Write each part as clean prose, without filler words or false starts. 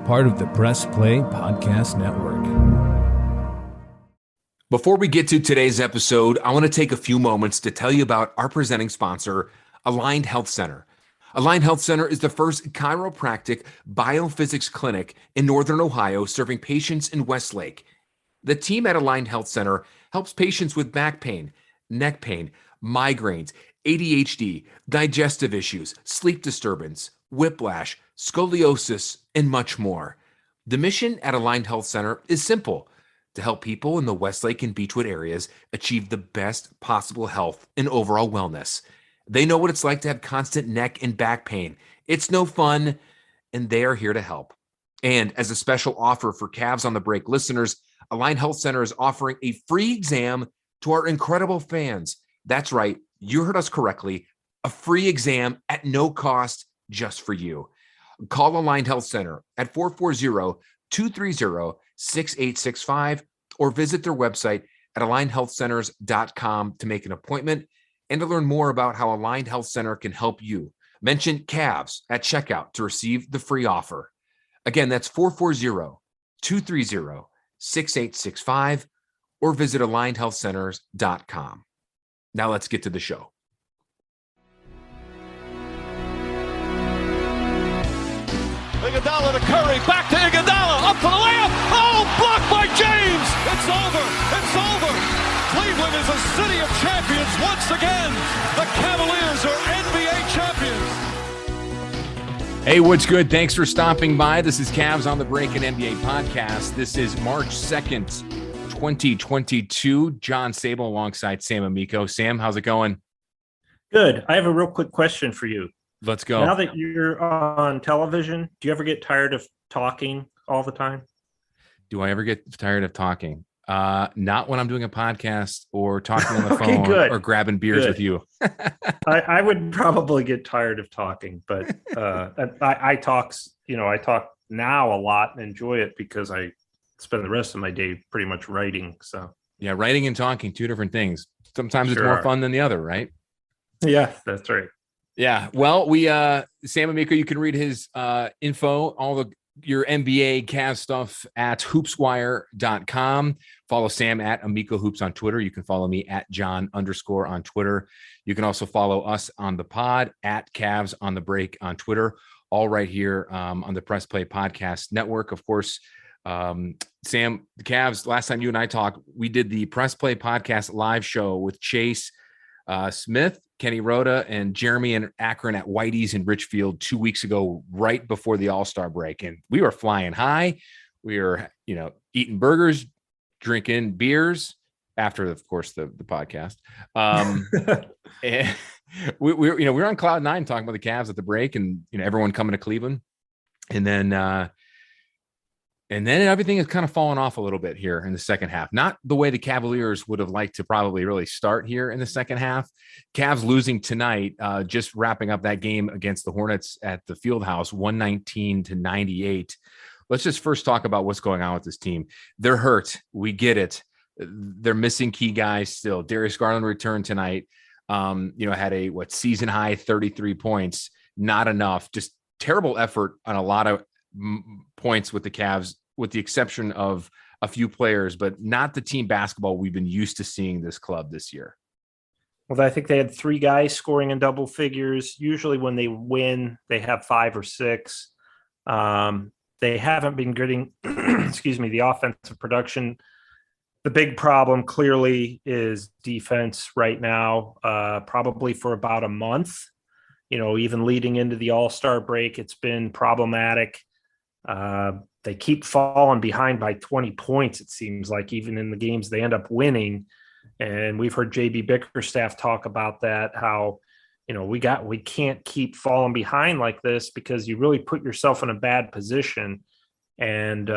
part of the Press Play Podcast Network. Before we get to today's episode, I want to take a few moments to tell you about our presenting sponsor, Aligned Health Center. Aligned Health Center is the first chiropractic biophysics clinic in Northern Ohio serving patients in Westlake. The team at Aligned Health Center helps patients with back pain, neck pain, migraines, ADHD, digestive issues, sleep disturbance, whiplash, scoliosis, and much more. The mission at Aligned Health Center is simple: to help people in the Westlake and Beechwood areas achieve the best possible health and overall wellness. They know what it's like to have constant neck and back pain. It's no fun, and they are here to help. And as a special offer for Cavs on the Break listeners, Aligned Health Center is offering a free exam to our incredible fans. That's right, you heard us correctly, a free exam at no cost just for you. Call Aligned Health Center at 440-230-6865 or visit their website at alignedhealthcenters.com to make an appointment and to learn more about how Aligned Health Center can help you. Mention Cavs at checkout to receive the free offer. Again, that's 440-230-6865 or visit alignedhealthcenters.com. Now let's get to the show. Iguodala to Curry, back to Iguodala, up for the layup. Oh, blocked by James. It's over. It's over. Cleveland is a city of champions once again. The Cavaliers are NBA champions. Hey, what's good? Thanks for stopping by. This is Cavs on the Break, an NBA podcast. This is March 2nd, 2022. John Sable alongside Sam Amico. Sam, how's it going? Good. I have a real quick question for you. Let's go. Now that you're on television, do you ever get tired of talking all the time? Do I ever get tired of talking? Not when I'm doing a podcast or talking on the phone or grabbing beers with you. I would probably get tired of talking, but I talk now a lot and enjoy it because I spend the rest of my day pretty much writing. So yeah, writing and talking, two different things. Sometimes it's more fun than the other, right? Yeah, that's right. Yeah. Well, Sam Amico, you can read his info, your NBA Cavs stuff at hoopswire.com. Follow Sam at Amico Hoops on Twitter. You can follow me at John _ on Twitter. You can also follow us on the pod at Cavs on the Break on Twitter, all right here on the Press Play Podcast Network. Of course, Sam, the Cavs, last time you and I talked, we did the Press Play Podcast live show with Chase Smith, Kenny Rhoda, and Jeremy and Akron at Whitey's in Richfield 2 weeks ago, right before the All-Star break. And we were flying high. We were, eating burgers, drinking beers after, of course, the podcast. And we were on cloud nine talking about the Cavs at the break and, everyone coming to Cleveland. And then everything has kind of fallen off a little bit here in the second half. Not the way the Cavaliers would have liked to probably really start here in the second half. Cavs losing tonight, just wrapping up that game against the Hornets at the Fieldhouse, 119-98. Let's just first talk about what's going on with this team. They're hurt. We get it. They're missing key guys still. Darius Garland returned tonight. Had a season high 33 points. Not enough. Just terrible effort on a lot of points with the Cavs, with the exception of a few players, but not the team basketball we've been used to seeing this club this year. Well, I think they had three guys scoring in double figures. Usually when they win, they have 5 or 6. They haven't been getting, the offensive production. The big problem clearly is defense right now, probably for about a month. Even leading into the All-Star break, it's been problematic. They keep falling behind by 20 points, it seems like, even in the games they end up winning. And we've heard JB Bickerstaff talk about that, how, we can't keep falling behind like this because you really put yourself in a bad position. And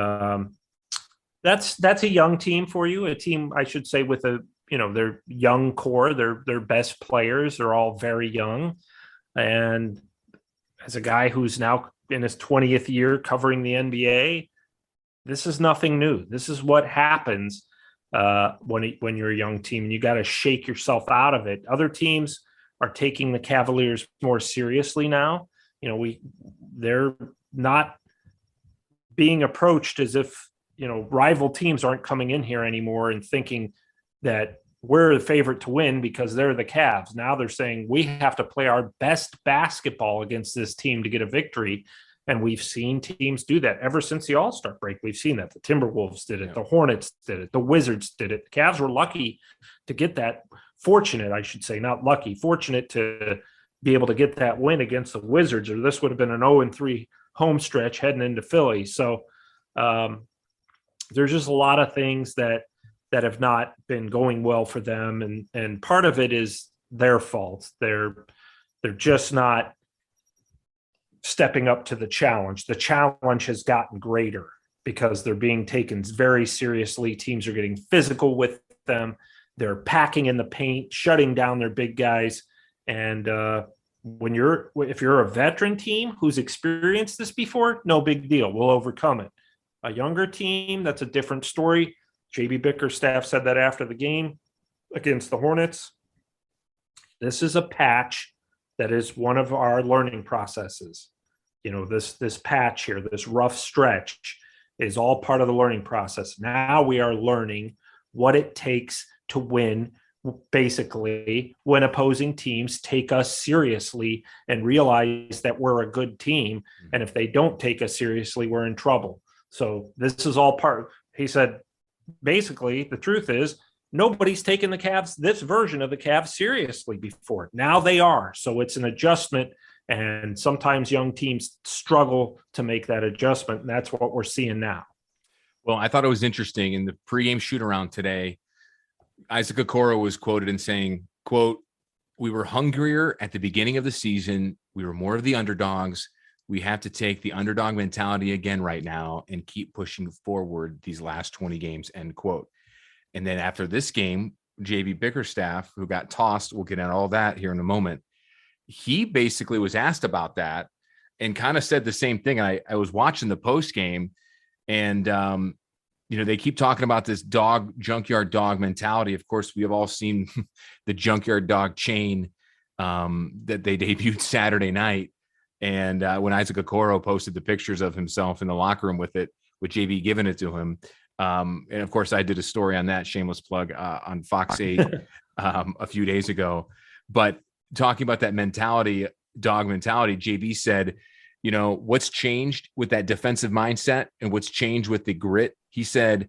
that's a young team for you, a team, I should say, with their young core, their best players are all very young. And as a guy who's now in his 20th year covering the NBA, this is nothing new. This is what happens when you're a young team, and you got to shake yourself out of it. Other teams are taking the Cavaliers more seriously now. They're not being approached as if, rival teams aren't coming in here anymore and thinking that we're the favorite to win because they're the Cavs. Now they're saying we have to play our best basketball against this team to get a victory. And we've seen teams do that ever since the All-Star break. We've seen that. The Timberwolves did it. The Hornets did it. The Wizards did it. The Cavs were lucky to get that. Fortunate, I should say, not lucky. Fortunate to be able to get that win against the Wizards, or this would have been an 0-3 home stretch heading into Philly. So there's just a lot of things that have not been going well for them. And part of it is their fault. They're just not stepping up to the challenge. The challenge has gotten greater because they're being taken very seriously. Teams are getting physical with them. They're packing in the paint, shutting down their big guys. And if you're a veteran team who's experienced this before, no big deal. We'll overcome it. A younger team, that's a different story. JB Bickerstaff said that after the game against the Hornets. This is a patch that is one of our learning processes. This patch here, this rough stretch is all part of the learning process. Now we are learning what it takes to win, basically, when opposing teams take us seriously and realize that we're a good team. And if they don't take us seriously, we're in trouble. So this is all part. He said, basically, the truth is nobody's taken this version of the Cavs seriously before. Now they are. So it's an adjustment. And sometimes young teams struggle to make that adjustment. And that's what we're seeing now. Well, I thought it was interesting in the pregame shoot around today. Isaac Okoro was quoted in saying, quote, "We were hungrier at the beginning of the season. We were more of the underdogs. We have to take the underdog mentality again right now and keep pushing forward these last 20 games," end quote. And then after this game, JB Bickerstaff, who got tossed, we'll get into all that here in a moment, he basically was asked about that and kind of said the same thing. I was watching the post game, and they keep talking about this junkyard dog mentality. Of course, we have all seen the junkyard dog chain that they debuted Saturday night. And when Isaac Okoro posted the pictures of himself in the locker room with JB giving it to him. And of course, I did a story on that, shameless plug, on Fox 8 a few days ago. But talking about that dog mentality, JB said, what's changed with that defensive mindset and what's changed with the grit? He said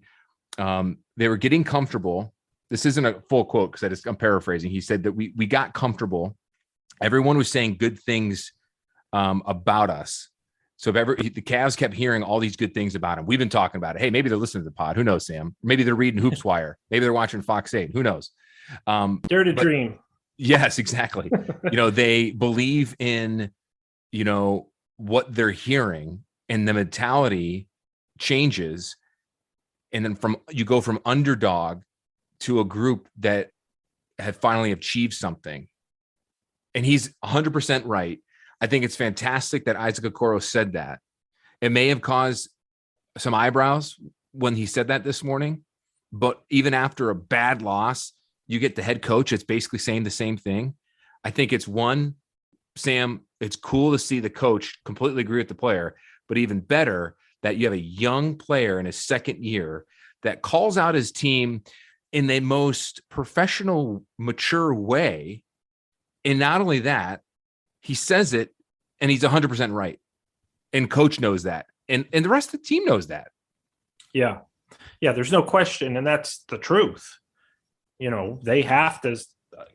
they were getting comfortable. This isn't a full quote because I'm paraphrasing. He said that we got comfortable. Everyone was saying good things about us. So the Cavs kept hearing all these good things about him. We've been talking about it. Hey, maybe they're listening to the pod. Who knows, Sam? Maybe they're reading Hoops Wire. Maybe they're watching Fox 8. Who knows? Dare to dream. Yes, exactly. They believe in, what they're hearing, and the mentality changes. And then you go from underdog to a group that have finally achieved something. And he's 100% right. I think it's fantastic that Isaac Okoro said that. It may have caused some eyebrows when he said that this morning, but even after a bad loss, you get the head coach that's basically saying the same thing. I think it's Sam, it's cool to see the coach completely agree with the player, but even better that you have a young player in his second year that calls out his team in the most professional, mature way. And not only that, he says it and he's 100% right. And coach knows that. And the rest of the team knows that. Yeah. Yeah. There's no question. And that's the truth. They have to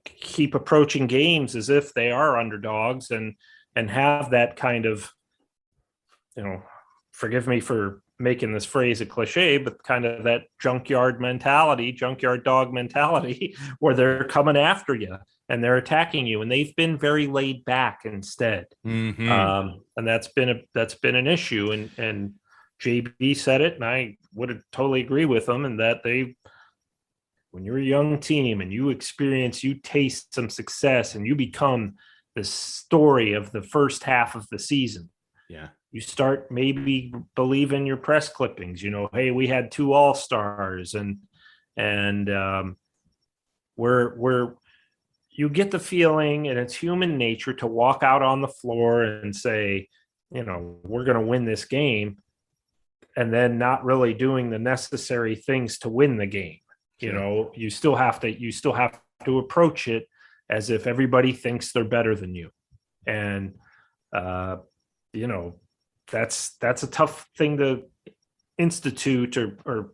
keep approaching games as if they are underdogs and have that kind of, forgive me for making this phrase a cliche, but kind of that junkyard dog mentality where they're coming after you and they're attacking you, and they've been very laid back instead. Mm-hmm. And that's been an issue. And JB said it, and I would totally agree with them, and that when you're a young team and you taste some success and you become the story of the first half of the season. Yeah. You start maybe believing your press clippings, hey, we had 2 all-stars and you get the feeling, and it's human nature to walk out on the floor and say, we're going to win this game. and then not really doing the necessary things to win the game. You know, you still have to approach it as if everybody thinks they're better than you. And, you know, that's a tough thing to institute or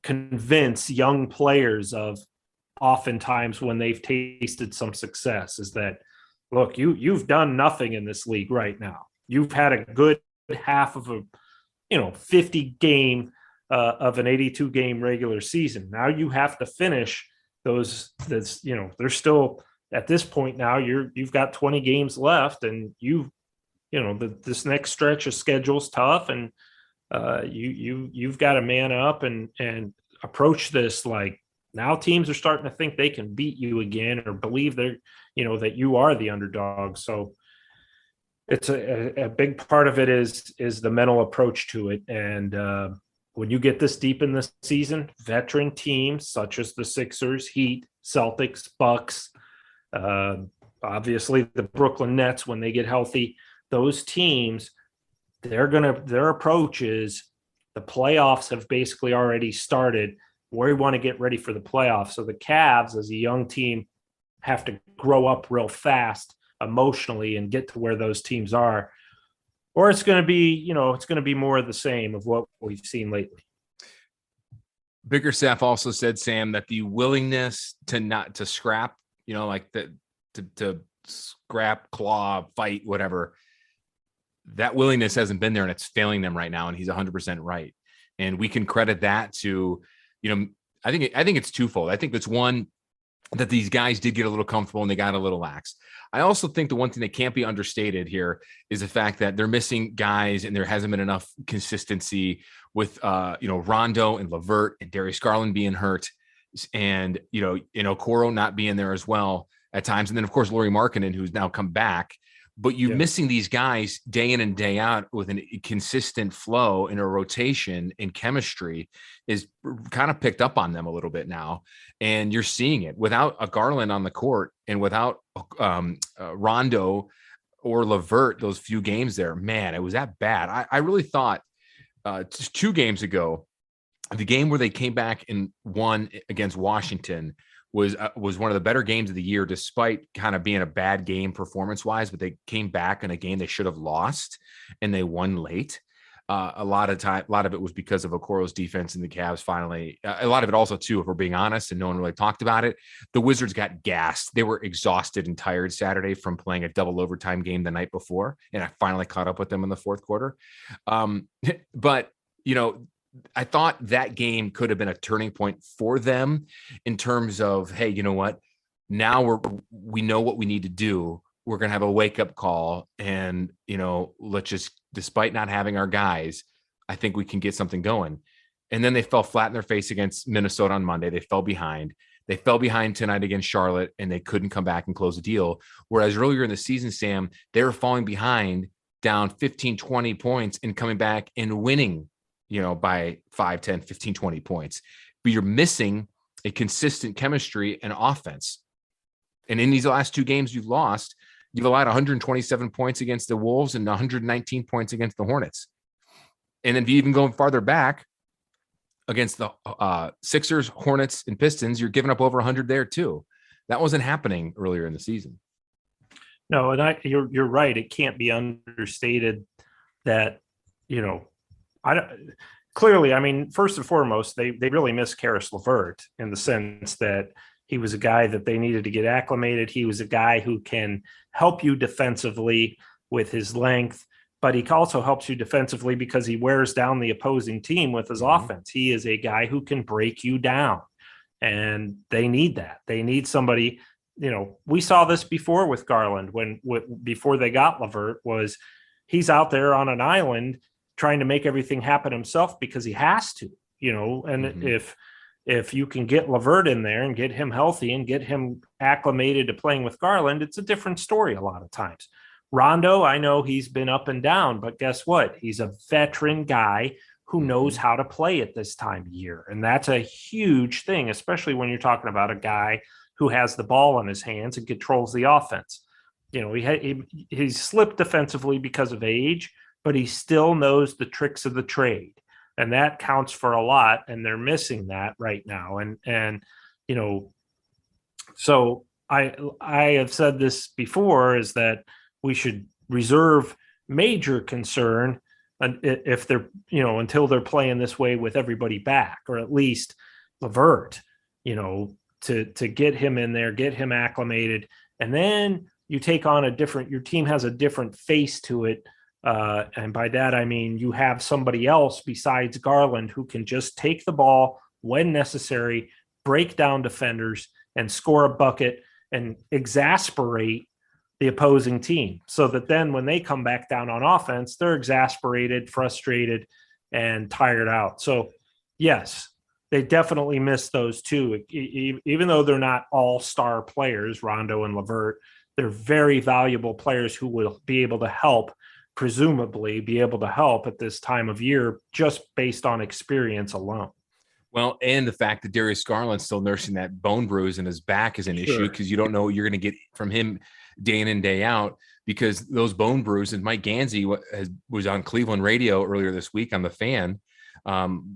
convince young players of oftentimes when they've tasted some success, is that, look, you've done nothing in this league right now. You've had a good half of a, 50 game of an 82 game regular season. Now you have to finish those. They're still at this point now. You've got 20 games left, and this next stretch of schedule's tough, and you've got to man up and approach this like, now teams are starting to think they can beat you again, or believe they're, that you are the underdog. So it's a big part of it is the mental approach to it. And when you get this deep in the season, veteran teams such as the Sixers, Heat, Celtics, Bucks, obviously the Brooklyn Nets, when they get healthy, those teams, their approach is the playoffs have basically already started. We want to get ready for the playoffs. So the Cavs, as a young team, have to grow up real fast emotionally and get to where those teams are, or it's going to be more of the same of what we've seen lately. Bickerstaff also said, Sam, that the willingness to scrap, like to scrap, claw, fight, whatever, that willingness hasn't been there, and it's failing them right now. And he's 100% right. And we can credit that to, I think it's twofold. I think it's one, that these guys did get a little comfortable and they got a little lax. I also think the one thing that can't be understated here is the fact that they're missing guys, and there hasn't been enough consistency with, Rondo and LeVert and Darius Garland being hurt, and, Okoro not being there as well at times. And then, of course, Lauri Markkanen, who's now come back. But you're missing these guys day in and day out with a consistent flow in a rotation and chemistry is kind of picked up on them a little bit now. And you're seeing it without a Garland on the court and without Rondo or LeVert, those few games there, man, it was that bad. I really thought just 2 games ago, the game where they came back and won against Washington was one of the better games of the year, despite kind of being a bad game performance-wise. But they came back in a game they should have lost, and they won late. A lot of it was because of Okoro's defense, and the Cavs finally. A lot of it also, too, if we're being honest, and no one really talked about it, the Wizards got gassed. They were exhausted and tired Saturday from playing a double overtime game the night before, and I finally caught up with them in the fourth quarter. But I thought that game could have been a turning point for them in terms of, hey, you know what? Now we know what we need to do. We're going to have a wake up call, and, let's just, despite not having our guys, I think we can get something going. And then they fell flat in their face against Minnesota on Monday. They fell behind. They fell behind tonight against Charlotte, and they couldn't come back and close the deal. Whereas earlier in the season, Sam, they were falling behind, down 15, 20 points, and coming back and winning, by 5, 10, 15, 20 points. But you're missing a consistent chemistry and offense. And in these last 2 games you've lost, you've allowed 127 points against the Wolves and 119 points against the Hornets. And then if you even go farther back against the Sixers, Hornets, and Pistons, you're giving up over 100 there too. That wasn't happening earlier in the season. No, and you're right. It can't be understated that, clearly, I mean, first and foremost, they really miss Caris LeVert in the sense that he was a guy that they needed to get acclimated. He was a guy who can help you defensively with his length, but he also helps you defensively because he wears down the opposing team with his offense. He is a guy who can break you down, and they need that. They need somebody, we saw this before with Garland before they got LeVert, was he's out there on an island trying to make everything happen himself because he has to, and if you can get LeVert in there and get him healthy and get him acclimated to playing with Garland, it's a different story a lot of times. Rondo, I know he's been up and down, but guess what? He's a veteran guy who knows how to play at this time of year. And that's a huge thing, especially when you're talking about a guy who has the ball in his hands and controls the offense. He's slipped defensively because of age, but he still knows the tricks of the trade. and that counts for a lot. And they're missing that right now. And so I have said this before, is that we should reserve major concern if they're, until they're playing this way with everybody back, or at least LeVert, to get him in there, get him acclimated. And then you take on your team has a different face to it. And by that, I mean, you have somebody else besides Garland who can just take the ball when necessary, break down defenders, and score a bucket and exasperate the opposing team, so that then when they come back down on offense, they're exasperated, frustrated, and tired out. So yes, they definitely missed those two. Even though they're not all-star players, Rondo and LeVert, they're very valuable players who will be able to help, presumably be able to help at this time of year, just based on experience alone. Well, and the fact that Darius Garland's still nursing that bone bruise in his back is an issue, because you don't know what you're going to get from him day in and day out, because those bone bruises. Mike Gansey was on Cleveland radio earlier this week on The Fan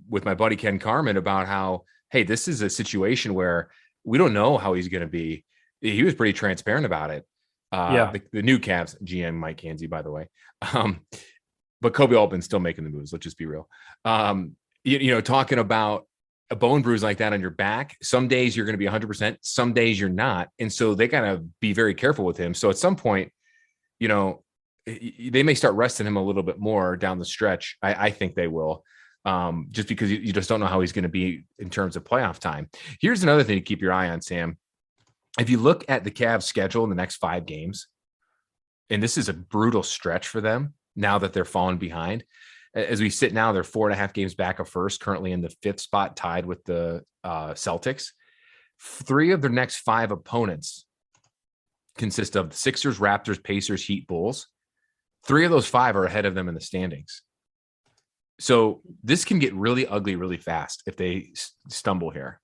with my buddy Ken Carmen about how, hey, this is a situation where we don't know how he's going to be. He was pretty transparent about it. The new Cavs GM, Mike Gansey, by the way. But Kobe Altman's still making the moves. Let's just be real. Talking about a bone bruise like that on your back, some days you're going to be 100%, some days you're not. And so they got to be very careful with him. So at some point, they may start resting him a little bit more down the stretch. I think they will, just because you just don't know how he's going to be in terms of playoff time. Here's another thing to keep your eye on, Sam. If you look at the Cavs schedule in the next 5 games, and this is a brutal stretch for them now that they're falling behind. As we sit now, they're 4.5 games back of first, currently in the 5th spot, tied with the Celtics. 3 of their next 5 opponents consist of the Sixers, Raptors, Pacers, Heat, Bulls. 3 of those 5 are ahead of them in the standings. So this can get really ugly really fast if they stumble here.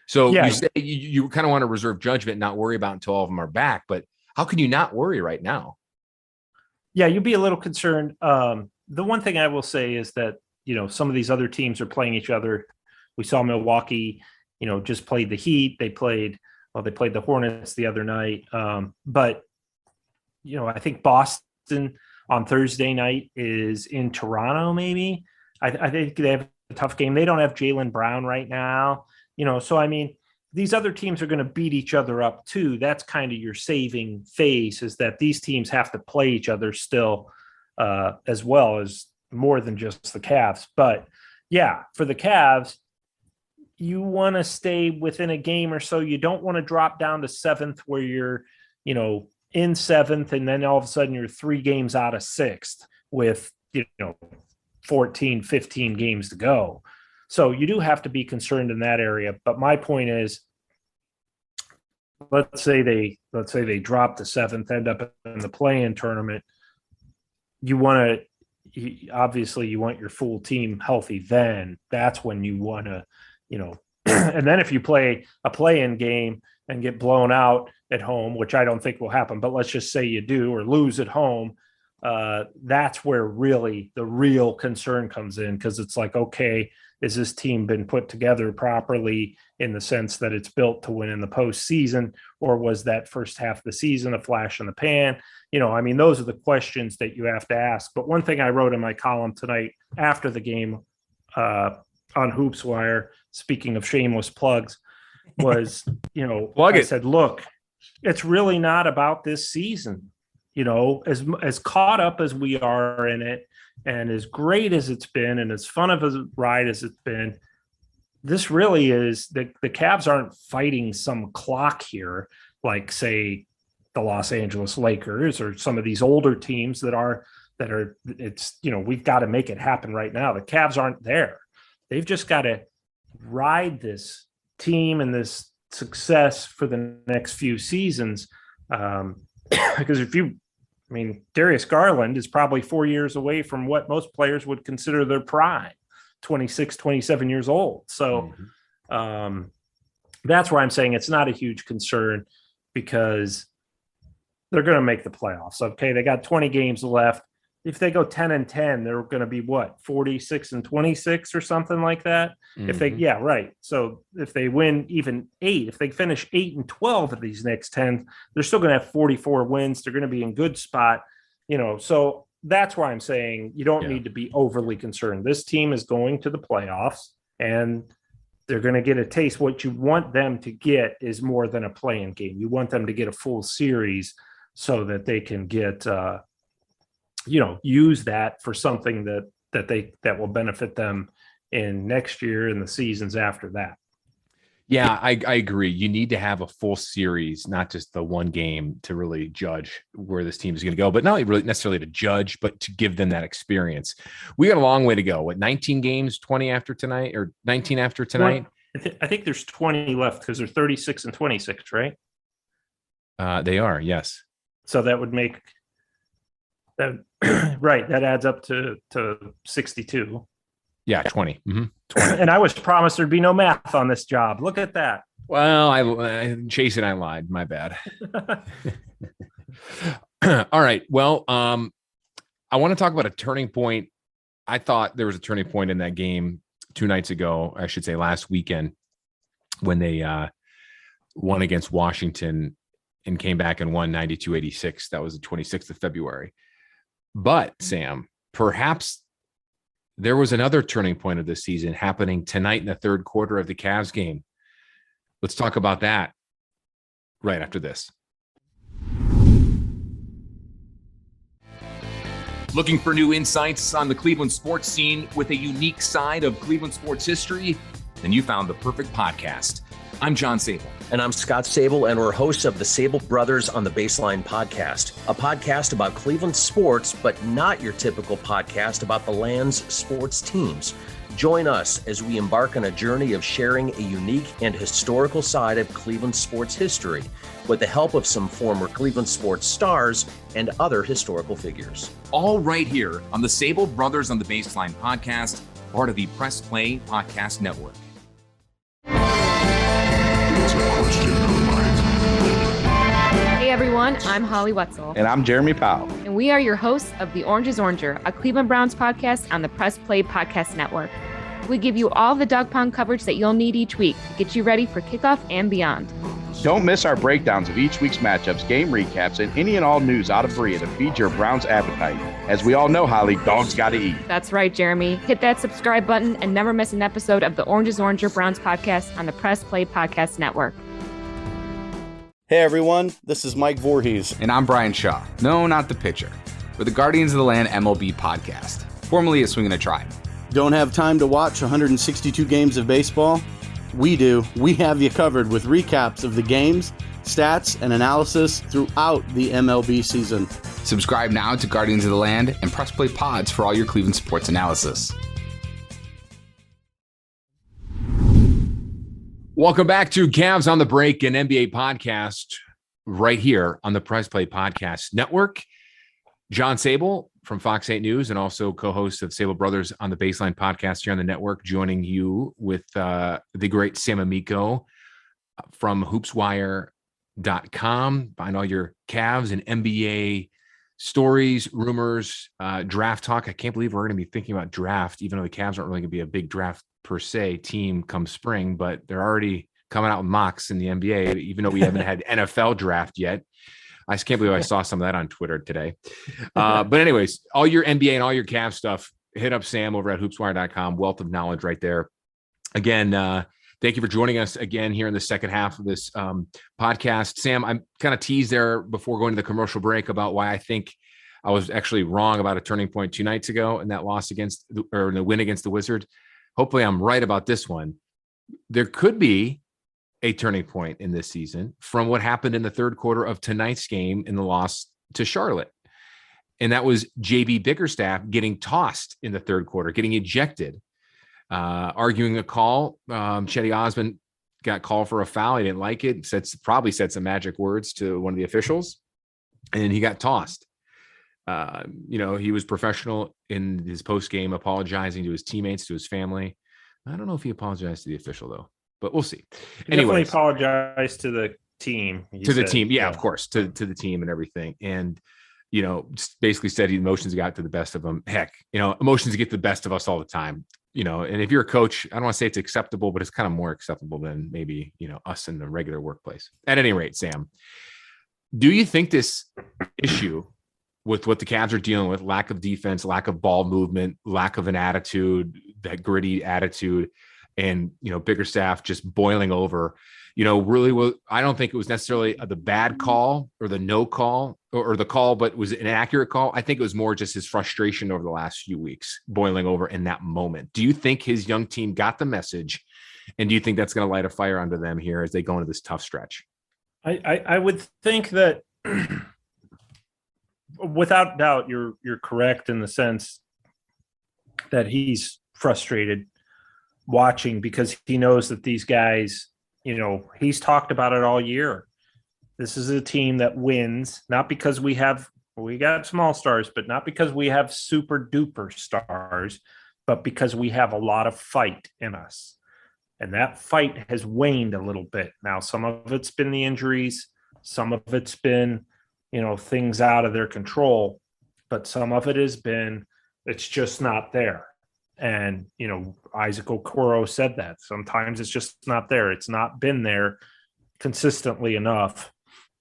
So you say you kind of want to reserve judgment, not worry about until all of them are back. But how can you not worry right now? Yeah, you'd be a little concerned. The one thing I will say is that, some of these other teams are playing each other. We saw Milwaukee, just played the Heat. They played the Hornets the other night. But I think Boston on Thursday night is in Toronto, maybe. I think they have a tough game. They don't have Jaylen Brown right now. So I mean, these other teams are going to beat each other up too. That's kind of your saving face, is that these teams have to play each other still, as well as more than just the Cavs. But yeah, for the Cavs, you want to stay within a game or so. You don't want to drop down to 7th where you're, in 7th, and then all of a sudden you're 3 games out of 6th with, 14, 15 games to go. So you do have to be concerned in that area. But my point is, let's say they drop to 7th, end up in the play-in tournament. You want your full team healthy. Then that's when you want to, and then if you play a play-in game and get blown out at home, which I don't think will happen, but let's just say you do, or lose at home, that's where really the real concern comes in, because it's like, okay, is this team been put together properly in the sense that it's built to win in the postseason, or was that first half of the season a flash in the pan? Those are the questions that you have to ask. But one thing I wrote in my column tonight after the game on HoopsWire, speaking of shameless plugs, was, I said, look, it's really not about this season. As caught up as we are in it, and as great as it's been, and as fun of a ride as it's been, this really is the Cavs aren't fighting some clock here, like say the Los Angeles Lakers or some of these older teams that are it's, we've got to make it happen right now. The Cavs aren't there. They've just got to ride this team and this success for the next few seasons. Because Darius Garland is probably 4 years away from what most players would consider their prime, 26, 27 years old. So that's why I'm saying it's not a huge concern, because they're going to make the playoffs. Okay, they got 20 games left. if they go 10-10, they're going to be what, 46-26 or something like that. If they, yeah, right. So if they win even 8, if they finish 8-12 of these next 10, they're still going to have 44 wins. They're going to be in good spot, so that's why I'm saying you don't need to be overly concerned. This team is going to the playoffs and they're going to get a taste. What you want them to get is more than a playing game. You want them to get a full series so that they can get, use that for something that will benefit them in next year and the seasons after that. Yeah, I agree. You need to have a full series, not just the one game, to really judge where this team is going to go, but not really necessarily to judge, but to give them that experience. We got a long way to go. What, 19 games, 20 after tonight, or 19 after tonight? I think there's 20 left because they're 36-26, right? They are, yes. So that would make that right. That adds up to 62. Yeah, 20. 20. And I was promised there'd be no math on this job. Look at that. Well, Chase and I lied. My bad. All right. Well, I want to talk about a turning point. I thought there was a turning point in that game 2 nights ago, I should say last weekend, when they won against Washington and came back and won 92-86. That was the 26th of February. But, Sam, perhaps there was another turning point of this season happening tonight in the third quarter of the Cavs game. Let's talk about that right after this. Looking for new insights on the Cleveland sports scene with a unique side of Cleveland sports history? Then you found the perfect podcast. I'm John Sable. And I'm Scott Sable, and we're hosts of the Sable Brothers on the Baseline podcast, a podcast about Cleveland sports, but not your typical podcast about the land's sports teams. Join us as we embark on a journey of sharing a unique and historical side of Cleveland sports history with the help of some former Cleveland sports stars and other historical figures. All right here on the Sable Brothers on the Baseline podcast, part of the Press Play Podcast Network. Hey everyone, I'm Holly Wetzel. And I'm Jeremy Powell. And we are your hosts of The Orange is Oranger, a Cleveland Browns podcast on the Press Play Podcast Network. We give you all the Dog Pound coverage that you'll need each week to get you ready for kickoff and beyond. Don't miss our breakdowns of each week's matchups, game recaps, and any and all news out of Berea to feed your Browns appetite. As we all know, Holly, dogs got to eat. That's right, Jeremy. Hit that subscribe button and never miss an episode of the Orange is Oranger Browns podcast on the Press Play Podcast Network. Hey everyone, this is Mike Voorhees. And I'm Brian Shaw. No, not the pitcher. We're the Guardians of the Land MLB podcast, formerly a Swinging a Tribe. Don't have time to watch 162 games of baseball? We do. We have you covered with recaps of the games, stats, and analysis throughout the MLB season. Subscribe now to Guardians of the Land and Press Play Pods for all your Cleveland sports analysis. Welcome back to Cavs on the Break, an NBA podcast right here on the Press Play Podcast Network. John Sable from Fox 8 News and also co-host of Sable Brothers on the Baseline podcast here on the network, joining you with the great Sam Amico from hoopswire.com. Find all your Cavs and NBA stories, rumors, draft talk. I can't believe we're going to be thinking about draft, even though the Cavs aren't really going to be a big draft per se team come spring, but they're already coming out with mocks in the NBA, even though we haven't had NFL draft yet. I just can't believe I saw some of that on Twitter today. But anyways, all your NBA and all your Cavs stuff, hit up Sam over at hoopswire.com. Wealth of knowledge right there. Again, thank you for joining us again here in the second half of this podcast. Sam, I'm kind of teased there before going to the commercial break about why I think I was actually wrong about a turning point 2 nights ago in that loss against, or the win against the Wizards. Hopefully I'm right about this one. There could be a turning point in this season from what happened in the third quarter of tonight's game in the loss to Charlotte. And that was JB Bickerstaff getting tossed in the third quarter, getting ejected, arguing a call. Chetty Osman got called for a foul. He didn't like it. Probably said some magic words to one of the officials, and he got tossed. He was professional in his post game, apologizing to his teammates, to his family. I don't know if he apologized to the official though, but we'll see. Anyway, apologize to the team. Yeah, of course, to the team and everything. And just basically said emotions got to the best of him. Heck, emotions get the best of us all the time. And if you're a coach, I don't want to say it's acceptable, but it's kind of more acceptable than maybe, us in the regular workplace. At any rate, Sam, do you think this issue with what the Cavs are dealing with, lack of defense, lack of ball movement, lack of an attitude, that gritty attitude, and, Bickerstaff just boiling over, really, I don't think it was necessarily the bad call or the no call or the call, but was it an accurate call? I think it was more just his frustration over the last few weeks boiling over in that moment. Do you think his young team got the message? And do you think that's going to light a fire under them here as they go into this tough stretch? I would think that without doubt, you're correct in the sense that he's frustrated watching because he knows that these guys, he's talked about it all year. This is a team that wins, not because we got small stars, but not because we have super duper stars, but because we have a lot of fight in us. And that fight has waned a little bit. Now, some of it's been the injuries, some of it's been, things out of their control, but some of it has been, it's just not there. And, Isaac Okoro said that sometimes it's just not there. It's not been there consistently enough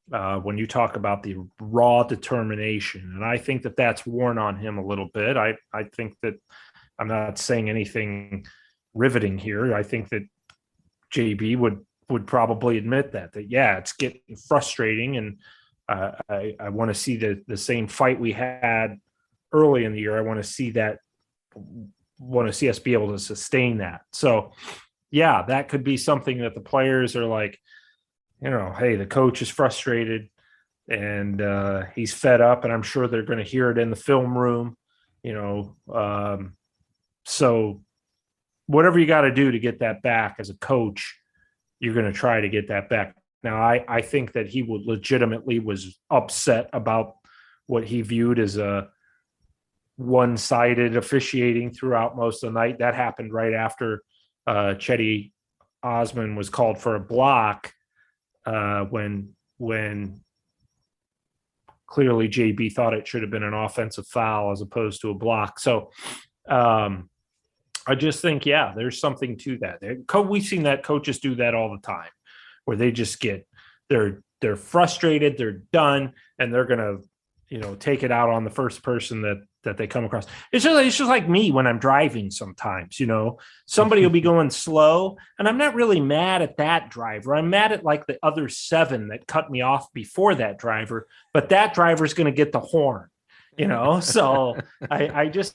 when you talk about the raw determination. And I think that that's worn on him a little bit. I think that I'm not saying anything riveting here. I think that JB would probably admit that yeah, it's getting frustrating. And I want to see the same fight we had early in the year. I want to see us be able to sustain that. So yeah, that could be something that the players are like, hey, the coach is frustrated and he's fed up, and I'm sure they're going to hear it in the film room, so whatever you got to do to get that back as a coach, you're going to try to get that back. Now, I think that he legitimately was upset about what he viewed as a one-sided officiating throughout most of the night. That happened right after Cedi Osman was called for a block when clearly JB thought it should have been an offensive foul as opposed to a block. So I just think, yeah, there's something to that. We've seen that coaches do that all the time, where they just they're frustrated, they're done, and they're gonna, take it out on the first person that they come across. It's just like me when I'm driving sometimes, somebody will be going slow and I'm not really mad at that driver. I'm mad at like the other 7 that cut me off before that driver, but that driver's going to get the horn, so I just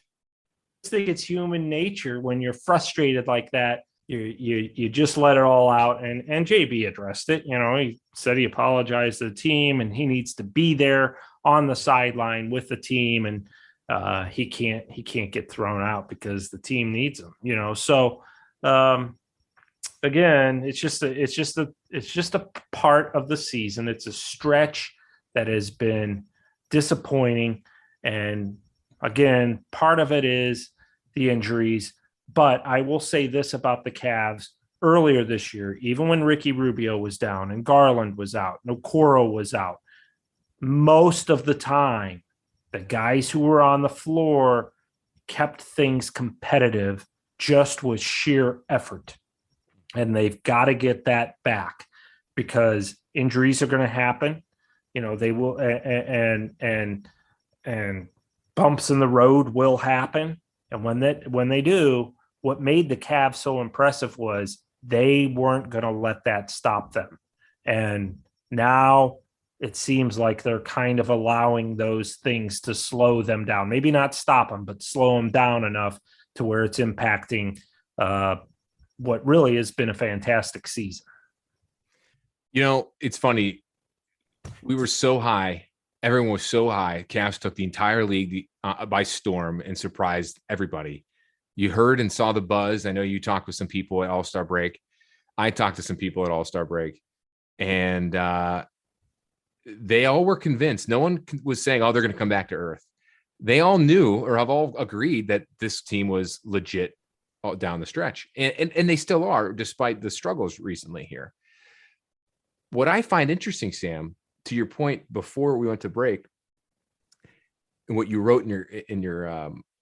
think it's human nature when you're frustrated like that. You just let it all out, and JB addressed it. He said he apologized to the team and he needs to be there on the sideline with the team, and he can't get thrown out because the team needs him. So again, it's just a part of the season. It's a stretch that has been disappointing, and again, part of it is the injuries. But I will say this about the Cavs earlier this year, even when Ricky Rubio was down and Garland was out, and Okoro was out, most of the time, the guys who were on the floor kept things competitive just with sheer effort. And they've got to get that back because injuries are going to happen. They will, and bumps in the road will happen. And when they do, what made the Cavs so impressive was they weren't going to let that stop them. And now it seems like they're kind of allowing those things to slow them down. Maybe not stop them, but slow them down enough to where it's impacting what really has been a fantastic season. It's funny. We were so high. Everyone was so high. Cavs took the entire league by storm and surprised everybody. You heard and saw the buzz. I know you talked with some people at All-Star break. I talked to some people at All-Star break, and they all were convinced. No one was saying, they're going to come back to earth. They all knew or have all agreed that this team was legit down the stretch. And they still are, despite the struggles recently here. What I find interesting, Sam, to your point before we went to break, and what you wrote in your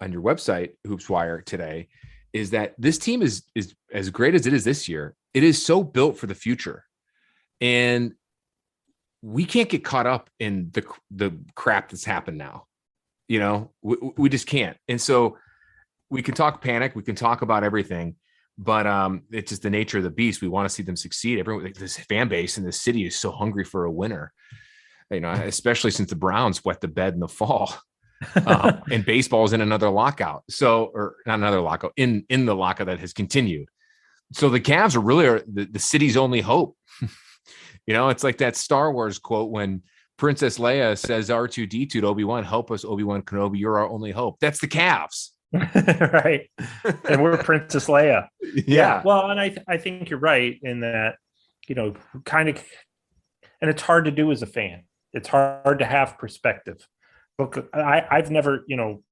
on your website, HoopsWire, today, is that this team is as great as it is this year. It is so built for the future, and we can't get caught up in the crap that's happened now. You know, we just can't. And so we can talk panic, we can talk about everything, but it's just the nature of the beast. We want to see them succeed. Everyone, this fan base in the city is so hungry for a winner, you know, especially since the Browns wet the bed in the fall. And baseball is in another lockout. So, or not another lockout, in the lockout that has continued. So the Cavs are really the city's only hope. You know, it's like that Star Wars quote when Princess Leia says R2-D2 to Obi-Wan, help us, Obi-Wan Kenobi, you're our only hope. That's the Cavs. Right. And we're Princess Leia. Yeah. Well, and I think you're right in that, you know, kind of, and it's hard to do as a fan. It's hard to have perspective. Look, I've never, you know,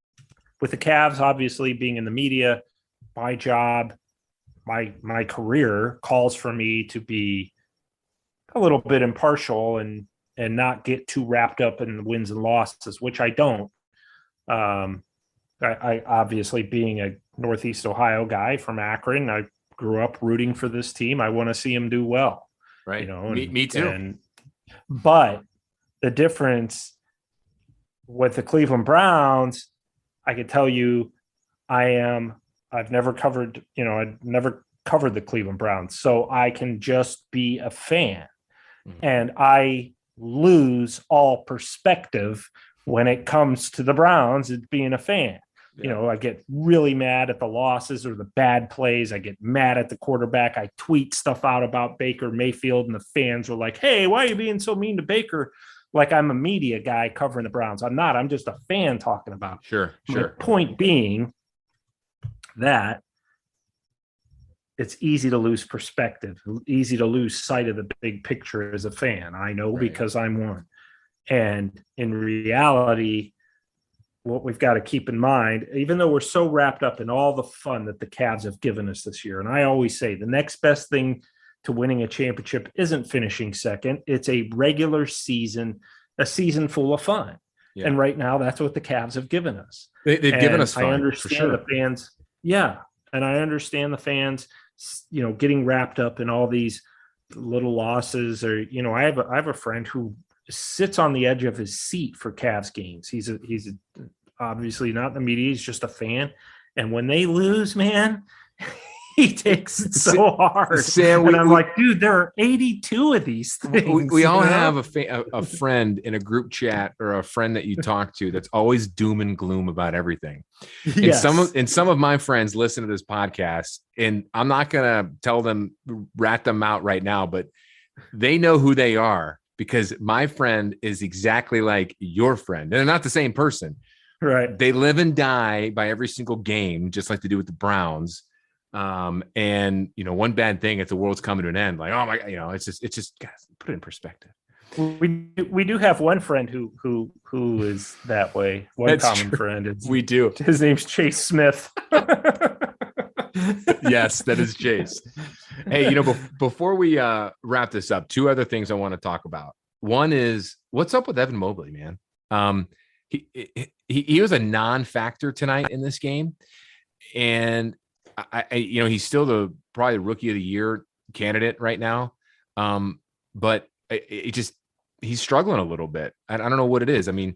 with the Cavs, obviously being in the media, my job, my career calls for me to be a little bit impartial and not get too wrapped up in the wins and losses, which I don't. I obviously, being a Northeast Ohio guy from Akron, I grew up rooting for this team. I want to see them do well. Right. You know, me too. But the difference with the Cleveland Browns, I can tell you, I've never covered the Cleveland Browns. So I can just be a fan. And I lose all perspective when it comes to the Browns as being a fan. Yeah. You know, I get really mad at the losses or the bad plays. I get mad at the quarterback. I tweet stuff out about Baker Mayfield, and the fans are like, hey, why are you being so mean to Baker? Like I'm a media guy covering the Browns. I'm not. I'm just a fan talking about it. Sure. My point being that it's easy to lose perspective, easy to lose sight of the big picture as a fan. I know, right, because I'm one. And in reality, what we've got to keep in mind, even though we're so wrapped up in all the fun that the Cavs have given us this year, and I always say the next best thing to winning a championship isn't finishing second. It's a regular season, a season full of fun. Yeah. And right now, that's what the Cavs have given us. They've given us fun. I understand the fans. Yeah. And I understand the fans, you know, getting wrapped up in all these little losses, or, you know, I have a friend who sits on the edge of his seat for Cavs games. He's obviously not in the media. He's just a fan. And when they lose, man, he takes it so hard. Sam, and I'm like, dude, there are 82 of these things. We all have a friend in a group chat, or a friend that you talk to, that's always doom and gloom about everything. Yes. And some of my friends listen to this podcast, and I'm not going to tell them, rat them out right now, but they know who they are, because my friend is exactly like your friend. They're not the same person. Right. They live and die by every single game, just like they do with the Browns. And you know, one bad thing, if the world's coming to an end, like, oh my God, you know, it's just guys, put it in perspective. We do have one friend who is that way. One That's common true. Friend. We do. His name's Chase Smith. Yes, that is Chase. Hey, you know, before we wrap this up, two other things I want to talk about. One is, what's up with Evan Mobley, man? He was a non-factor tonight in this game, and I you know, he's still probably the rookie of the year candidate right now. But he's struggling a little bit. I don't know what it is. I mean,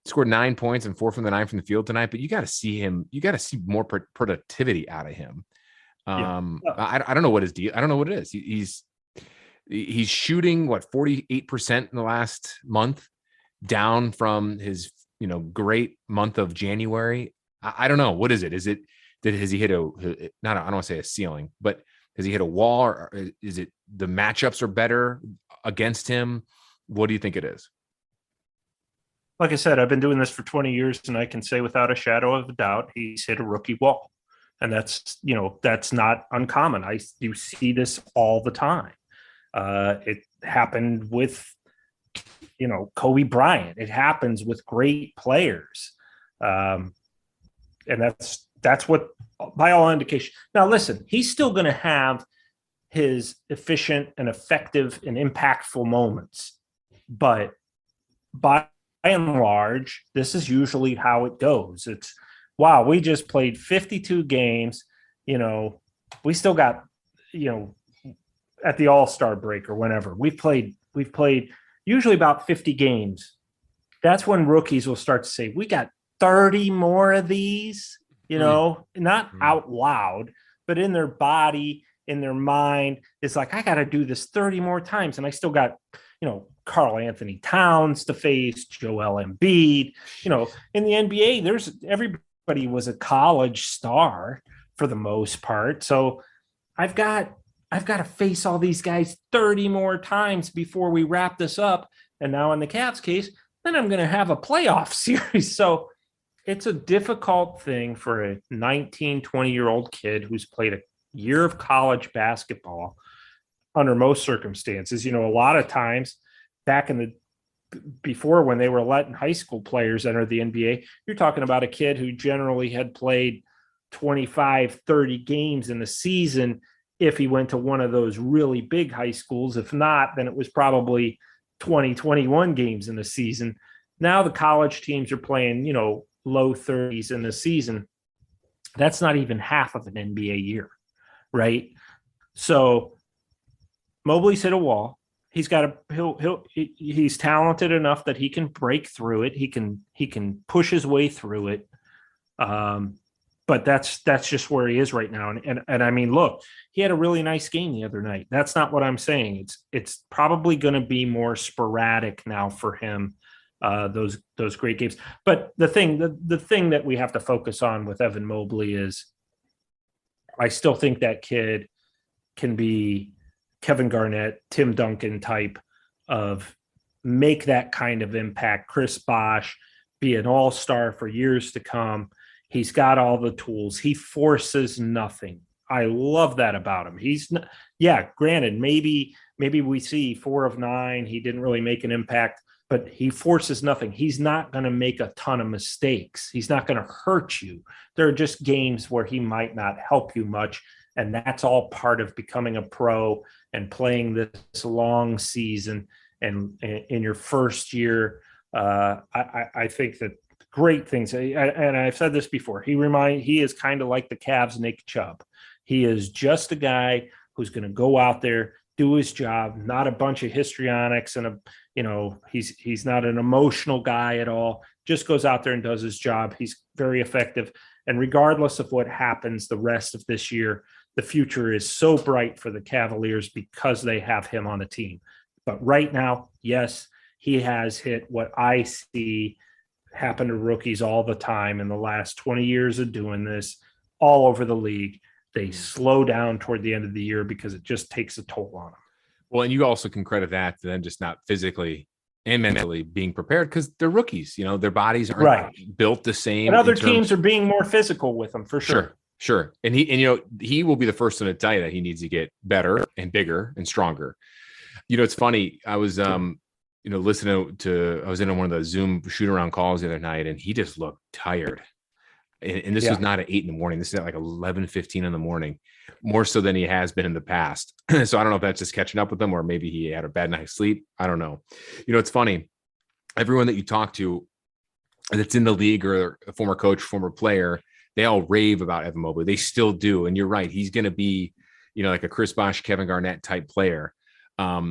scored 9 points and 4 from the 9 from the field tonight, but you got to see him. You got to see more productivity out of him. I don't know what his deal. I don't know what it is. He's shooting 48% in the last month, down from his, you know, great month of January. I don't know. What is it? Has he hit I don't want to say a ceiling, but has he hit a wall, or is it the matchups are better against him? What do you think it is? Like I said, I've been doing this for 20 years, and I can say without a shadow of a doubt, he's hit a rookie wall. And that's not uncommon. You see this all the time. It happened with, you know, Kobe Bryant. It happens with great players. And that's what, by all indication. Now, listen, he's still going to have his efficient and effective and impactful moments, but by and large, this is usually how it goes. It's, wow, we just played 52 games. We still got, at the All-Star break or whenever we've played usually about 50 games. That's when rookies will start to say, we got 30 more of these, not out loud, but in their body, in their mind. It's like, I got to do this 30 more times. And I still got, Karl Anthony Towns to face, Joel Embiid. In the NBA, everybody was a college star for the most part. So I've got to face all these guys 30 more times before we wrap this up. And now in the Cavs case, then I'm going to have a playoff series. So it's a difficult thing for a 19, 20-year-old kid who's played a year of college basketball under most circumstances. A lot of times back before when they were letting high school players enter the NBA, you're talking about a kid who generally had played 25, 30 games in the season if he went to one of those really big high schools. If not, then it was probably 20, 21 games in the season. Now the college teams are playing, low 30s in the season. That's not even half of an NBA year, right? So Mobley's hit a wall. He's he's talented enough that he can break through it. He can push his way through it. But that's just where he is right now. And I mean, look, he had a really nice game the other night. That's not what I'm saying. It's probably going to be more sporadic now for him, those great games. But the thing that we have to focus on with Evan Mobley is I still think that kid can be Kevin Garnett, Tim Duncan type of make that kind of impact. Chris Bosh, be an all-star for years to come. He's got all the tools. He forces nothing. I love that about him. Granted, maybe we see 4 of 9. He didn't really make an impact, but he forces nothing. He's not going to make a ton of mistakes. He's not going to hurt you. There are just games where he might not help you much. And that's all part of becoming a pro and playing this long season. And in your first year, I think that great things. And I've said this before. He is kind of like the Cavs' Nick Chubb. He is just a guy who's going to go out there, do his job, not a bunch of histrionics and he's not an emotional guy at all. Just goes out there and does his job. He's very effective. And regardless of what happens the rest of this year, the future is so bright for the Cavaliers because they have him on the team. But right now, yes, he has hit what I see happen to rookies all the time in the last 20 years of doing this all over the league. They slow down toward the end of the year because it just takes a toll on them. Well, and you also can credit that to them just not physically and mentally being prepared because they're rookies. Their bodies aren't built the same. And other teams are being more physical with them for sure. Sure. And he will be the first one to tell you that he needs to get better and bigger and stronger. It's funny. I was, listening I was in one of the Zoom shoot around calls the other night and he just looked tired. And this was not at 8 a.m. This is at like 11:15 in the morning, more so than he has been in the past. So I don't know if that's just catching up with him or maybe he had a bad night's sleep. I don't know. It's funny. Everyone that you talk to that's in the league or a former coach, former player, they all rave about Evan Mobley. They still do. And you're right. He's going to be, like a Chris Bosh, Kevin Garnett type player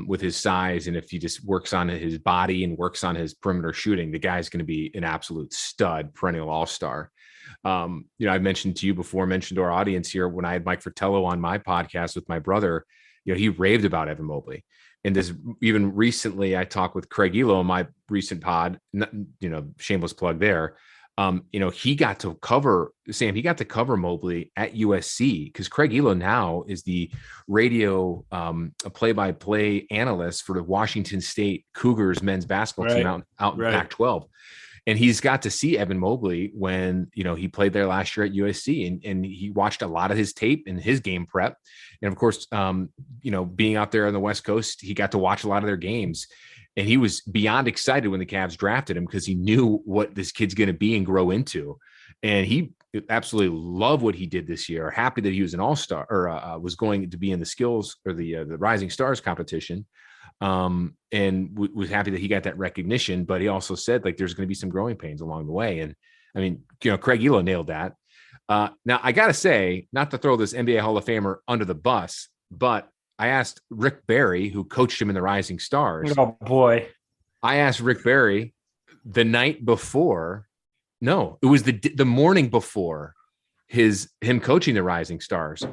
with his size. And if he just works on his body and works on his perimeter shooting, the guy's going to be an absolute stud, perennial all-star. I mentioned to you before, mentioned to our audience here, when I had Mike Fratello on my podcast with my brother, he raved about Evan Mobley. And this, even recently, I talked with Craig Elo on my recent pod, shameless plug there. He got to cover Mobley at USC because Craig Elo now is the radio play-by-play analyst for the Washington State Cougars men's basketball team out in Pac-12. And he's got to see Evan Mobley when, he played there last year at USC and he watched a lot of his tape and his game prep. And of course, being out there on the West Coast, he got to watch a lot of their games. And he was beyond excited when the Cavs drafted him because he knew what this kid's going to be and grow into. And he absolutely loved what he did this year. Happy that he was an all-star or was going to be in the skills or the Rising Stars competition. and was happy that he got that recognition. But he also said like there's going to be some growing pains along the way. And I mean, Craig Elo nailed that. Now I got to say, not to throw this NBA Hall of Famer under the bus, but I asked Rick Barry, who coached him in the Rising Stars. Oh boy. I asked Rick Barry the night before. No, it was the morning before him coaching the Rising Stars.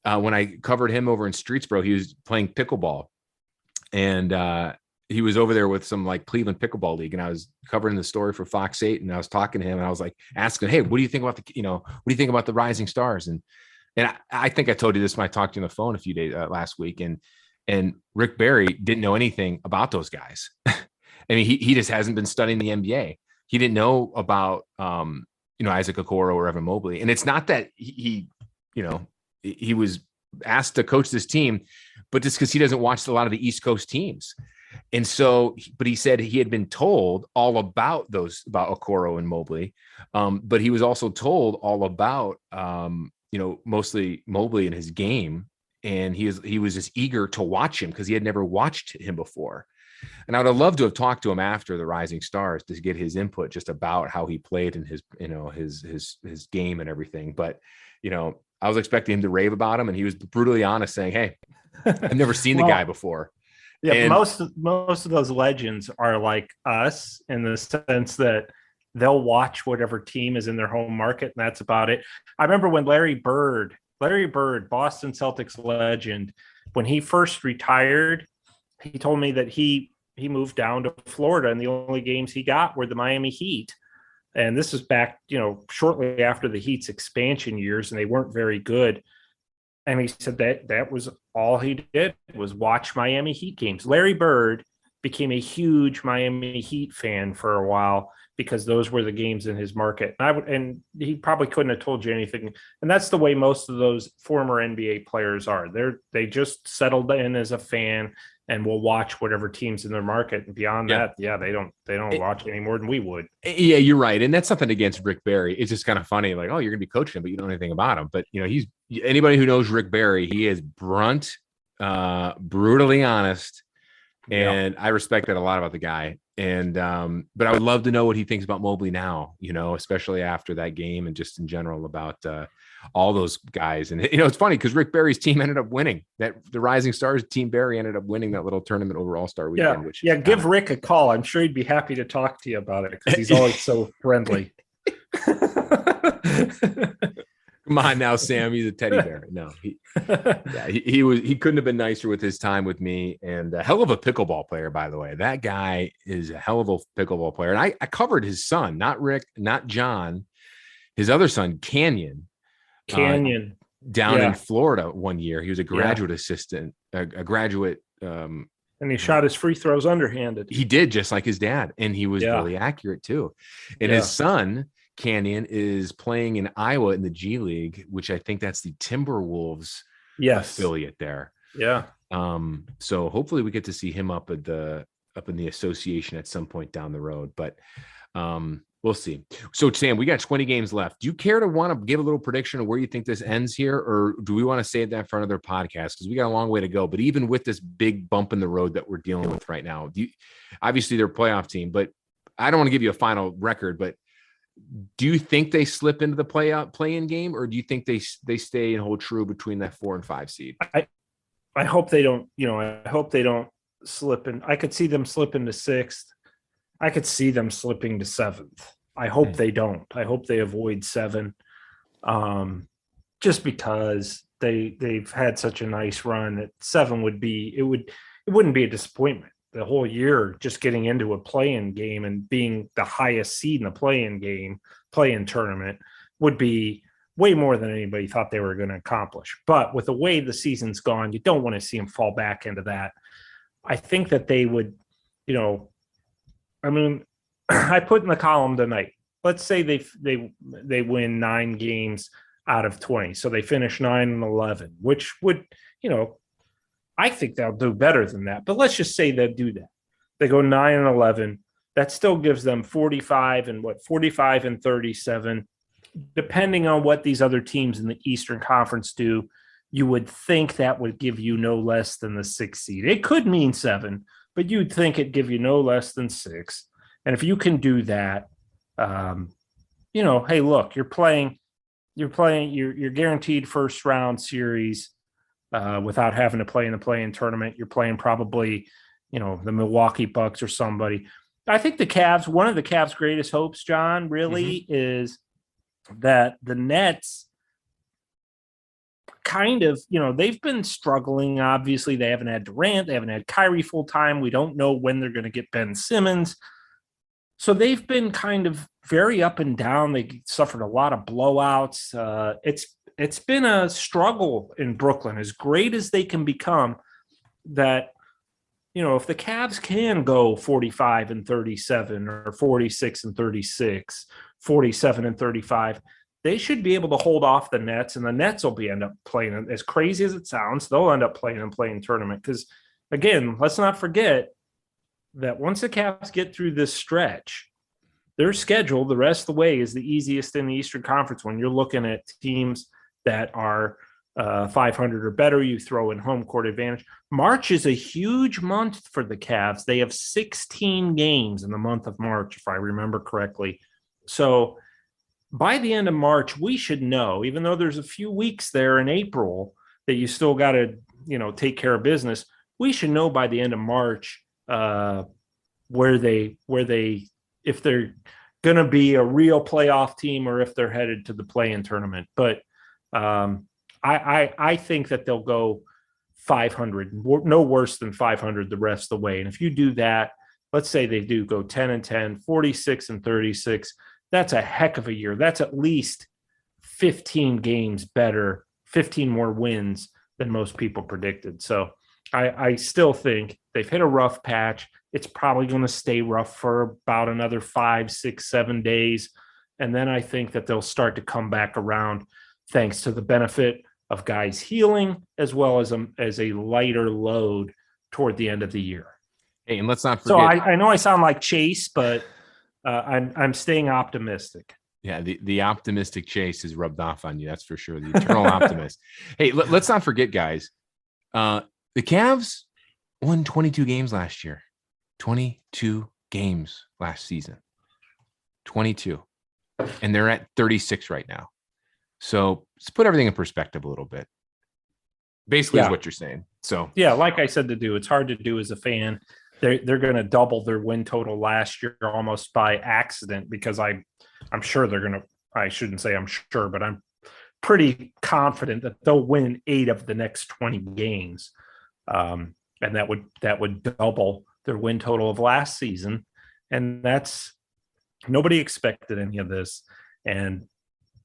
When I covered him over in Streetsboro, he was playing pickleball, and he was over there with some like Cleveland Pickleball League, and I was covering the story for Fox 8, and I was talking to him, and I was like asking, "Hey, what do you think about what do you think about the Rising Stars?" And I think I told you this when I talked to you on the phone a few days last week, and Rick Barry didn't know anything about those guys. I mean, he just hasn't been studying the NBA. He didn't know about Isaac Okoro or Evan Mobley, and it's not that he was asked to coach this team, but just because he doesn't watch a lot of the East Coast teams. And so, but he said he had been told all about Okoro and Mobley. But he was also told all about, mostly Mobley and his game. And he was just eager to watch him because he had never watched him before. And I would have loved to have talked to him after the Rising Stars to get his input just about how he played and his game and everything. But, I was expecting him to rave about him, and he was brutally honest, saying, "Hey, I've never seen the guy before." Yeah, and most of those legends are like us in the sense that they'll watch whatever team is in their home market, and that's about it. I remember when Larry Bird, Boston Celtics legend, when he first retired, he told me that he moved down to Florida, and the only games he got were the Miami Heat. And this is back, shortly after the Heat's expansion years, and they weren't very good. And he said that was all he did was watch Miami Heat games. Larry Bird became a huge Miami Heat fan for a while because those were the games in his market. And he probably couldn't have told you anything. And that's the way most of those former NBA players are. They just settled in as a fan and will watch whatever teams in their market. And beyond that, they don't watch any more than we would. Yeah, you're right. And that's something against Rick Barry. It's just kind of funny. Like, oh, you're going to be coaching him, but you don't know anything about him. But, he's anybody who knows Rick Barry, he is brutally honest. And I respect that a lot about the guy. And, but I would love to know what he thinks about Mobley now, especially after that game and just in general about, all those guys. And, it's funny because Rick Barry's team ended up winning the Rising Stars team. Barry ended up winning that little tournament over All-Star weekend. Give Rick a call. I'm sure he'd be happy to talk to you about it because he's always so friendly. Come on now, Sam. He's a teddy bear. No, he couldn't have been nicer with his time with me. And a hell of a pickleball player, by the way. That guy is a hell of a pickleball player. And I covered his son, not Rick, not John, his other son, Canyon, down in Florida one year. He was a graduate assistant, a graduate. And he shot his free throws underhanded. He did, just like his dad. And he was really accurate too. And his son, Canyon, is playing in Iowa in the G League, which I think that's the Timberwolves affiliate there. Yeah. So hopefully we get to see him up in the association at some point down the road. But we'll see. So Sam, we got 20 games left. Do you care to want to give a little prediction of where you think this ends here, or do we want to save that for another podcast? Because we got a long way to go. But even with this big bump in the road that we're dealing with right now, obviously they're a playoff team, but I don't want to give you a final record, but do you think they slip into the play-in game, or do you think they stay and hold true between that 4 and 5 seed? I hope they don't, I hope they don't slip in. I could see them slipping to 6th. I could see them slipping to 7th. I hope they don't. I hope they avoid 7. Just because they've had such a nice run that 7 would be, it wouldn't be a disappointment. The whole year, just getting into a play-in game and being the highest seed in the play-in tournament would be way more than anybody thought they were going to accomplish. But with the way the season's gone, you don't want to see them fall back into that. I think that they would, I put in the column tonight, let's say they win 9 games out of 20. So they finish 9-11, which would, I think they'll do better than that, but let's just say they do that. They go 9-11. That still gives them 45 and 37, depending on what these other teams in the Eastern Conference do. you would think that would give you no less than the 6 seed. It could mean 7, but you'd think it'd give you no less than 6. And if you can do that, hey, look, you're guaranteed first round series without having to play in the play-in tournament. You're playing probably, the Milwaukee Bucks or somebody. I think one of the Cavs' greatest hopes, John, really is that the Nets kind of, they've been struggling. Obviously, they haven't had Durant. They haven't had Kyrie full time. We don't know when they're going to get Ben Simmons. So they've been kind of very up and down. They suffered a lot of blowouts. It's been a struggle in Brooklyn, as great as they can become, that, if the Cavs can go 45-37 or 46-36, 47-35, they should be able to hold off the Nets, and the Nets will end up playing. As crazy as it sounds, they'll end up playing and playing tournament. Because, again, let's not forget that once the Cavs get through this stretch, their schedule the rest of the way is the easiest in the Eastern Conference. When you're looking at teams that are 500 or better, you throw in home court advantage. March is a huge month for the Cavs. They have 16 games in the month of March, if I remember correctly. So by the end of March, we should know, even though there's a few weeks there in April that you still got to, take care of business, we should know by the end of March where they if they're going to be a real playoff team or if they're headed to the play-in tournament. But I think that they'll go 500, no worse than 500 the rest of the way. And if you do that, let's say they do go 10-10, 46-36, that's a heck of a year. That's at least 15 games better, 15 more wins than most people predicted. So I still think they've hit a rough patch. It's probably going to stay rough for about another 5, 6, 7 days. And then I think that they'll start to come back around thanks to the benefit of guys healing as well as a lighter load toward the end of the year. Hey, and let's not forget. So I know I sound like Chase, but I'm staying optimistic. Yeah, the optimistic Chase is rubbed off on you. That's for sure. The eternal optimist. Hey, let's not forget, guys. The Cavs won 22 games last year. 22 games last season. 22. And they're at 36 right now. So let's put everything in perspective a little bit. Basically, is what you're saying. So yeah, like I said, it's hard to do as a fan. They're going to double their win total last year almost by accident, because I'm sure they're going to. I shouldn't say I'm sure, but I'm pretty confident that they'll win 8 of the next 20 games, and that would double their win total of last season. And that's, nobody expected any of this, and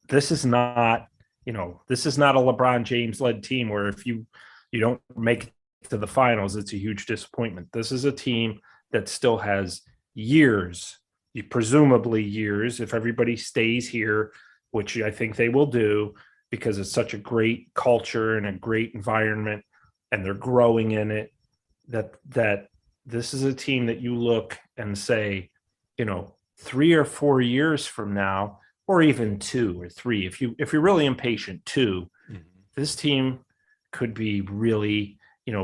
this is not a LeBron James led team where if you don't make it to the finals, it's a huge disappointment. This is a team that still has years, presumably years, if everybody stays here, which I think they will do, because it's such a great culture and a great environment, and they're growing in it, that this is a team that you look and say, 3 or 4 years from now, or even 2 or 3, if you're really impatient, 2, this team could be really,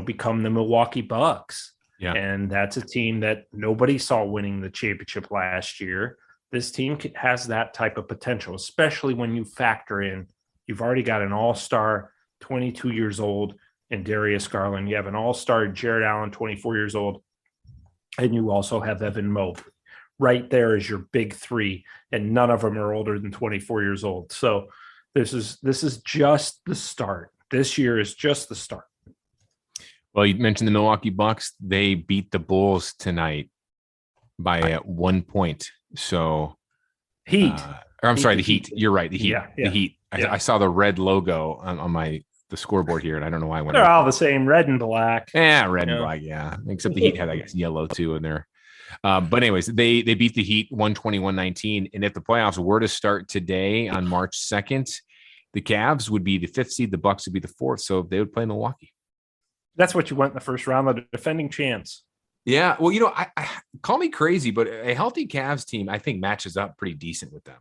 become the Milwaukee Bucks. Yeah. And that's a team that nobody saw winning the championship last year. This team has that type of potential, especially when you factor in, you've already got an all-star 22 years old in Darius Garland. You have an all-star Jared Allen, 24 years old. And you also have Evan Mobley. Right there is your big 3, and none of them are older than 24 years old. So this is just the start. This year is just the start. Well, you mentioned the Milwaukee Bucks. They beat the Bulls tonight by 1 point. So Heat. The Heat. You're right. The Heat. Yeah. The Heat. I saw the red logo on the scoreboard here, and I don't know why I went. They're all the same, red and black. Yeah, red and black. Yeah, except the Heat had, I guess, yellow too in there. But anyways, they beat the Heat 121-19. And if the playoffs were to start today on March 2nd, the Cavs would be the 5th seed, the Bucks would be the 4th. So they would play Milwaukee. That's what you want in the first round, the defending champs. Yeah. Well, I call me crazy, but a healthy Cavs team, I think, matches up pretty decent with them.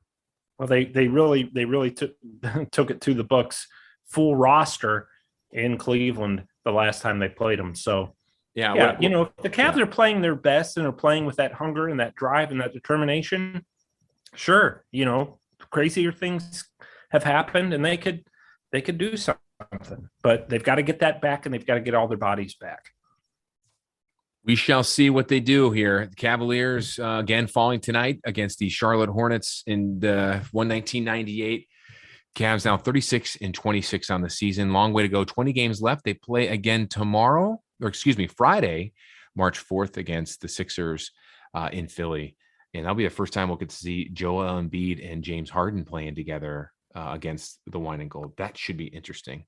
Well, they really took it to the Bucks full roster. in Cleveland the last time they played them. So, Yeah. if the Cavs are playing their best and are playing with that hunger and that drive and that determination, sure, crazier things have happened and they could do something. But they've got to get that back, and they've got to get all their bodies back. We shall see what they do here. The Cavaliers, again, falling tonight against the Charlotte Hornets in the 119-98. Cavs now 36-26 on the season. Long way to go. 20 games left. They play again Friday, March 4th against the Sixers in Philly. And that'll be the first time we'll get to see Joel Embiid and James Harden playing together against the Wine and Gold. That should be interesting.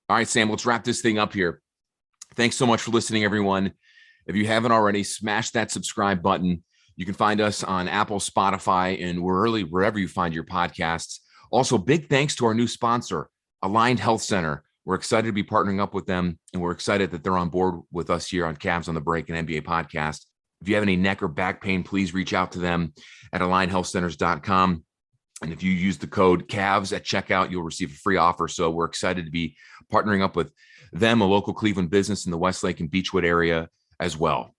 All right, Sam, let's wrap this thing up here. Thanks so much for listening, everyone. If you haven't already, smash that subscribe button. You can find us on Apple, Spotify, and wherever you find your podcasts. Also, big thanks to our new sponsor, Aligned Health Center. We're excited to be partnering up with them, and we're excited that they're on board with us here on Cavs on the Break and NBA podcast. If you have any neck or back pain, please reach out to them at AlignedHealthCenters.com. And if you use the code CAVS at checkout, you'll receive a free offer. So we're excited to be partnering up with them, a local Cleveland business in the Westlake and Beechwood area as well.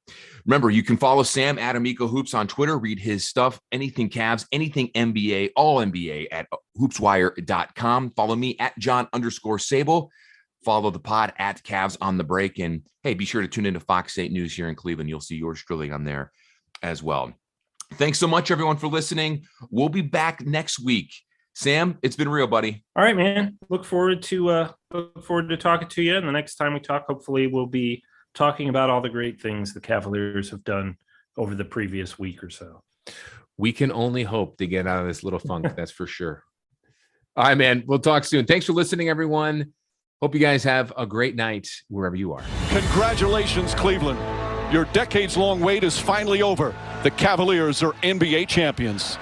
Remember, you can follow Sam at Amico Hoops on Twitter, read his stuff, anything Cavs, anything NBA, all NBA at hoopswire.com. Follow me at John_Sable. Follow the pod at Cavs on the Break. And hey, be sure to tune into Fox 8 News here in Cleveland. You'll see yours truly on there as well. Thanks so much, everyone, for listening. We'll be back next week. Sam, it's been real, buddy. All right, man. Look forward to talking to you. And the next time we talk, hopefully we'll be talking about all the great things the Cavaliers have done over the previous week or so. We can only hope to get out of this little funk. That's for sure. All right, man. We'll talk soon. Thanks for listening, everyone. Hope you guys have a great night wherever you are. Congratulations, Cleveland. Your decades-long wait is finally over. The Cavaliers are NBA champions.